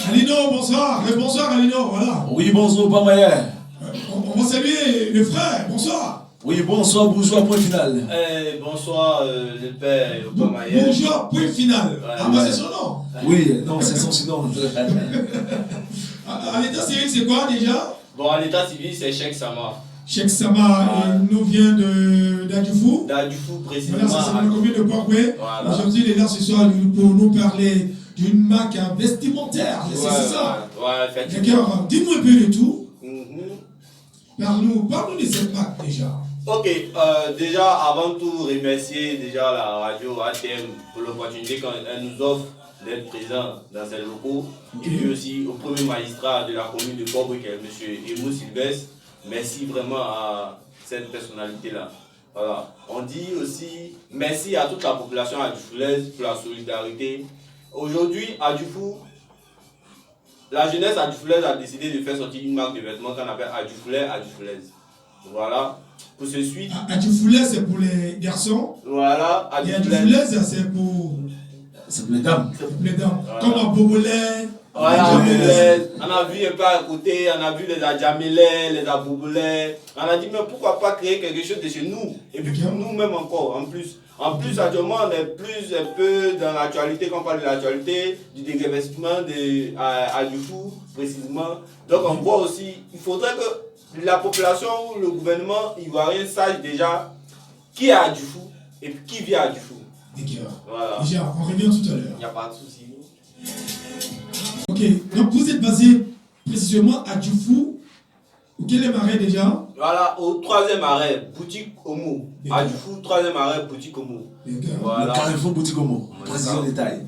Alino, bonsoir. Bonsoir, Alino, voilà. Oui, bonsoir, Pamaya. On va saluer le frère, bonsoir. Oui, bonsoir, bourgeois, point final. Bonsoir, le père Pamaya. Bourgeois, point final. Ouais, ah, bah, c'est son nom. Oui, non, c'est son surnom. À l'état civil, c'est quoi déjà? Bon, à l'état civil, c'est Cheikh Sama. Cheikh Sama, il nous vient d'Adjoufou. D'Adjoufou, précisément. Voilà, c'est la commune de Port-Boué. Voilà. Aujourd'hui, il est là ce soir pour nous parler d'une marque vestimentaire. C'est ça? Ouais, effectivement. D'accord, dis-nous un peu de tout. Parle-nous de cette marque déjà. Ok, déjà avant tout remercier déjà la radio ATM pour l'opportunité qu'elle nous offre d'être présent dans ces locaux. Et puis aussi au premier magistrat de la commune de Port-Boué, qui est M. Emo Sylvestre. Merci vraiment à cette personnalité-là. Voilà. On dit aussi merci à toute la population adjoufoulaise pour la solidarité. Aujourd'hui, Adjoufou, la jeunesse adjoufoulaise a décidé de faire sortir une marque de vêtements qu'on appelle Adjoufoulaise. Voilà. Pour ce suite. Adjoufoulaise, c'est pour les garçons. Voilà. Et Adjoufoulaise, c'est pour les dames. C'est pour les dames. Voilà. Comme un Bobolais. Voilà, on a vu un peu à côté, on a vu les Adjamélais, les Abobolais. On a dit, mais pourquoi pas créer quelque chose de chez nous? Et puis pour nous-mêmes encore, en plus. En plus, actuellement, on est plus un peu dans l'actualité, quand on parle de l'actualité, du dégrèvement à Adjoufou, précisément. Donc on voit aussi, il faudrait que la population ou le gouvernement ivoirien sache déjà qui est à Adjoufou et puis qui vit à Adjoufou. Voilà. Déjà, on revient tout à l'heure. Il n'y a pas de souci. Ok, donc vous êtes basé précisément à Adjoufou. Quel est l'arrêt déjà? Voilà, au 3e arrêt, boutique Homo. Adjoufou, 3e arrêt, boutique Homo. Voilà. Le Carrefour boutique Homo. Précision détail.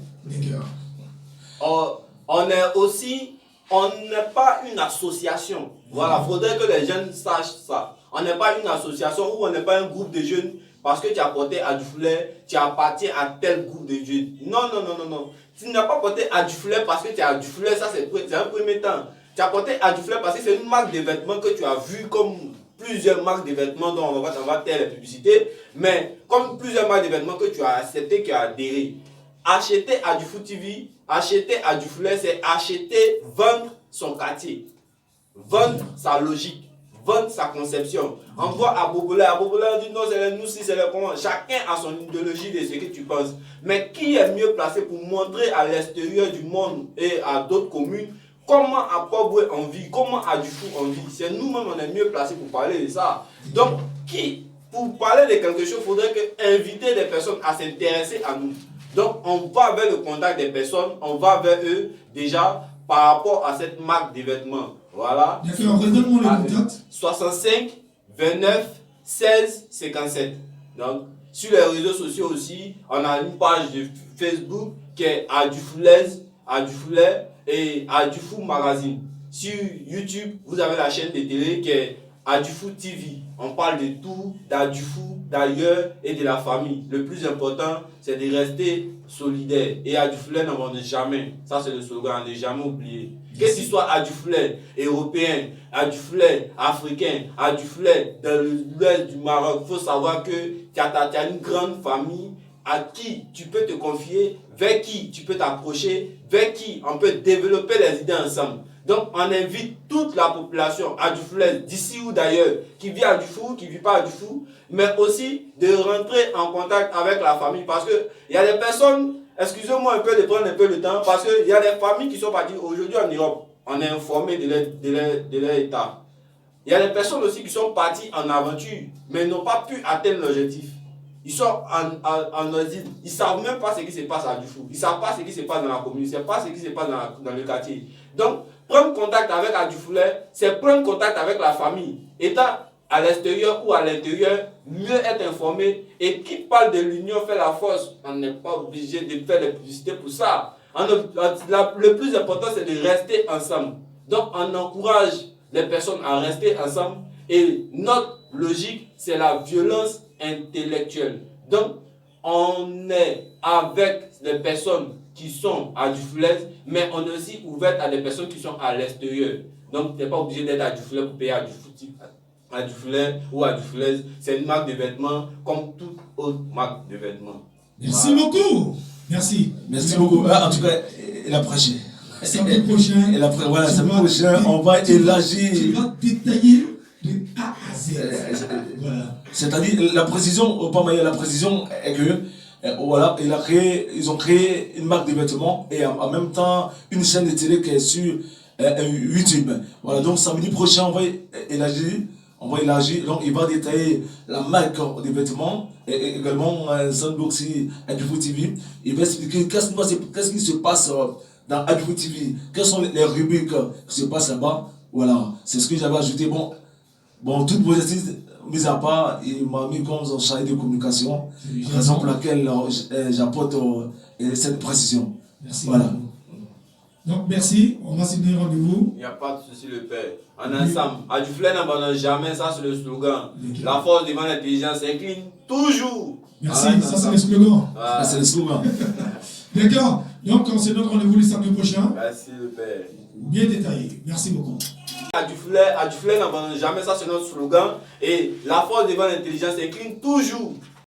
On est aussi, on n'est pas une association. Voilà, il faudrait que les jeunes sachent ça. On n'est pas une association ou on n'est pas un groupe de jeunes parce que tu as porté Adjoufoulet, tu appartiens à tel groupe de jeunes. Non, non, non, non, non. Tu n'as pas porté Adjoufoulet parce que tu as Adjoufoulet, ça c'est un premier temps. Tu as porté Adjoufoulet parce que c'est une marque de vêtements que tu as vu comme plusieurs marques de vêtements dont on va taire les publicités, mais comme plusieurs marques de vêtements que tu as accepté, qui as adhéré. Acheter Adjoufou TV, acheter Adjoufoulet, c'est acheter, vendre son quartier, vendre sa logique, vendre sa conception. On voit à Bobolais, on dit non, c'est les nous, si c'est les comment. Chacun a son idéologie de ce que tu penses. Mais qui est mieux placé pour montrer à l'extérieur du monde et à d'autres communes comment à Port-Boué on vit, comment à Adjoufou on vit? C'est nous-mêmes, on est mieux placés pour parler de ça. Donc, pour parler de quelque chose, il faudrait inviter des personnes à s'intéresser à nous. Donc, on va vers le contact des personnes, on va vers eux déjà par rapport à cette marque de vêtements. Voilà. D'accord, redonne-moi le contact. 65 29 16 57. Donc, sur les réseaux sociaux aussi, on a une page de Facebook qui est Adjoufoulet et Adjoufou Magazine. Sur YouTube, vous avez la chaîne de télé qui est Adjoufou TV. On parle de tout, d'Adjoufou, d'ailleurs et de la famille. Le plus important, c'est de rester solidaire. Et Adjoufoulet n'abandonne jamais. Ça, c'est le slogan, ne jamais oublier. Que ce soit Adjoufoulet européen, Adjoufoulet africain, Adjoufoulet dans l'ouest du Maroc, il faut savoir que tu as une grande famille à qui tu peux te confier, vers qui tu peux t'approcher, vers qui on peut développer les idées ensemble. Donc, on invite toute la population adjoufoulaise d'ici ou d'ailleurs, qui vit à Adjoufou, qui ne vit pas à Adjoufou, mais aussi de rentrer en contact avec la famille. Parce qu'il y a des personnes, excusez-moi un peu de prendre un peu le temps, parce qu'il y a des familles qui sont parties aujourd'hui en Europe. On est informé de leur état. Il y a des personnes aussi qui sont parties en aventure, mais n'ont pas pu atteindre l'objectif. Ils sont en asile, ils ne savent même pas ce qui se passe à Adjoufou. Ils ne savent pas ce qui se passe dans la commune, ils ne savent pas ce qui se passe dans le quartier. Donc, prendre contact avec Adjoufoulet, c'est prendre contact avec la famille. Étant à l'extérieur ou à l'intérieur, mieux être informé. Et qui parle de l'union fait la force. On n'est pas obligé de faire des publicités pour ça. Le plus important, c'est de rester ensemble. Donc, on encourage les personnes à rester ensemble. Et notre logique, c'est la violence intellectuelle. Donc, on est avec les personnes qui sont adjoufouilaises, mais on est aussi ouvert à des personnes qui sont à l'extérieur. Donc, tu n'es pas obligé d'être adjoufouilais pour payer adjoufouilais ou adjoufoulaise. C'est une marque de vêtements comme toute autre marque de vêtements. Merci beaucoup. Merci. Merci beaucoup. En tout cas, la prochaine. Samedi prochain, Voilà, tu samedi vas prochain, on va tu élargir. vas détailler de A à Z. Voilà. C'est-à-dire, la précision, au Pamaya, la précision est que, voilà, ils ont créé une marque de vêtements et en même temps une chaîne de télé qui est sur YouTube. Voilà, donc samedi prochain, on va élargir. Donc il va détailler la marque des vêtements et également Sandboxy Adjufo TV. Il va expliquer qu'est-ce qui se passe dans Adjufo TV, quelles sont les rubriques qui se passent là-bas. Voilà, c'est ce que j'avais ajouté. Bon, toutes vos exercices, mis à part, il m'a mis comme un chargé de communication, raison pour laquelle j'apporte cette précision. Merci. Voilà. Donc merci, on va se donner rendez-vous. Il n'y a pas de souci, le père. En ensemble, Adjufle n'abandonne jamais, ça c'est le slogan. La force devant l'intelligence s'incline toujours. Merci, ça c'est le slogan. Ah, c'est le slogan. D'accord, donc on se donne rendez-vous le samedi prochain. Merci, le père. Bien détaillé, merci beaucoup. Adjufle n'abandonne jamais, ça c'est notre slogan. Et la force devant l'intelligence s'incline toujours.